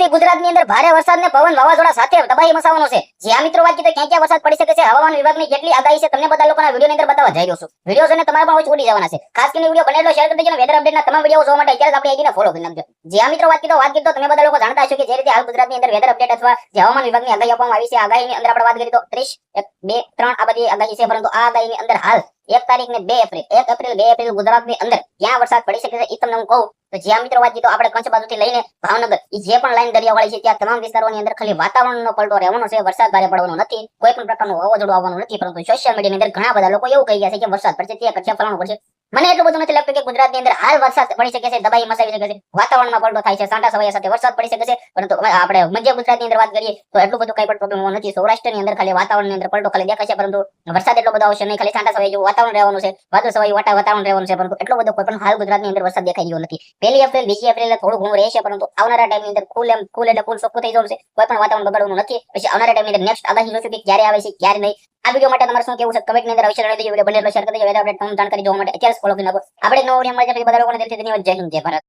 આજથી ગુજરાતની અંદર ભારે વરસાદ ને પવન વાવાઝોડા સાથે તબાહી મચાવવાનો છે. જ્યાં મિત્રો વાત કરીએ ક્યાં ક્યાં વરસાદ પડી શકે છે, હવામાન વિભાગની કેટલી આગાહી છે, તમને બધા લોકોના વિડીયોની અંદર બતાવવા જઈ રહ્યો છું. વિડીયો જોઈને તમારે પણ ઉડી જવાના છે. ખાસ કરીને વિડીયો બનેલો શેર કરી દેજો. વેધર અપડેટના તમામ વિડીયો જોવા માટે અત્યારે આપણે આઈડીને ફોલો કરી નાખજો. જ્યાં મિત્રો વાત કરીએ તો તમે બધા લોકો જાણતા હશો કે જે રીતે હાલ ગુજરાતની અંદર વેધર અપડેટ અથવા જે હવામાન વિભાગની આગાહી આપવામાં આવી છે, આગાહીની અંદર આપણે વાત કરીએ તો 30, 1, 2, 3 આ બધી આગાહી છે. પરંતુ આ આગાહીની અંદર હાલ 1 તારીખ ને 2 એપ્રિલ 1 એપ્રિલ 2 એપ્રિલ ગુજરાતની અંદર ક્યાં વરસાદ પડી શકે છે એ તમને હું કહું તો જ્યાં મિત્રો વાત કરીએ તો આપણે કચ્છ બાજુથી લઈને ભાવનગર એ જે પણ લાઈન દરિયાવાળી છે ત્યાં તમામ વિસ્તારોની અંદર ખાલી વાતાવરણનો પલટો રહેવાનો છે. વરસાદ ભારે પડવાનો નથી, કોઈ પણ પ્રકારનો વાવાઝોડું આવવાનું નથી. પરંતુ સોશિયલ મીડિયાની અંદર ઘણા બધા લોકો એવું કહી ગયા છે કે વરસાદ પડશે, ત્યાં કરશે, ફલાણું પડશે. મને એટલું બધું નથી લાગતું કે ગુજરાતની અંદર હાલ વરસાદ પડી શકે છે, દબાઈ મચાવી શકે છે, વાતાવરણમાં પલટો થાય છે, સાંટા સવાયા સાથે વરસાદ પડી શકે છે. પરંતુ આપણે મધ્ય ગુજરાતની અંદર વાત કરીએ તો એટલું બધું કઈ પણ પ્રોબ્લેમ નથી. સૌરાષ્ટ્રની અંદર ખાલી વાતાવરણની અંદર પલટો ખાલી દેખાય છે, પરંતુ વરસાદ એટલો બધો આવશે નહીં. ખાલી સાંટા સવાય જેવું વાતાવરણ રહેવાનું છે, વાદળ સવાય વાતાવરણ રહેવાનું છે, પરંતુ એટલો બધો કોઈ પણ હાલ ગુજરાતની અંદર વરસાદ દેખાઈ રહ્યો નથી. 1 એપ્રિલ 2 એપ્રિલ થોડું ઘણું રહેશે, પરંતુ આવનારા ટાઈમની અંદર ફૂલ એટલે ફૂલ ચોખ્ખું થઈ જવાનું છે. કોઈ પણ વાતાવરણ બગડવાનું નથી. પછી આવનારા ટાઈમની અંદર નેક્સ્ટ આગાહી જોશું કે ક્યારે આવે છે ક્યારે નહીં. આ વિડીયો માટે તમારે શું કેવું છે કમેન્ટની અંદર અવશ્ય જણાવી દેજો. વિડીયો બને શેર કરી દેજો. વેધર અપડેટ તમને જાણકારી જોવા માટે અત્યારે ફોલો કરી નાખો. આપણે નવો વિડીયો મળે છે બધા લોકોને દિલથી ધન્યવાદ. જય હિન્દ, જય ભારત.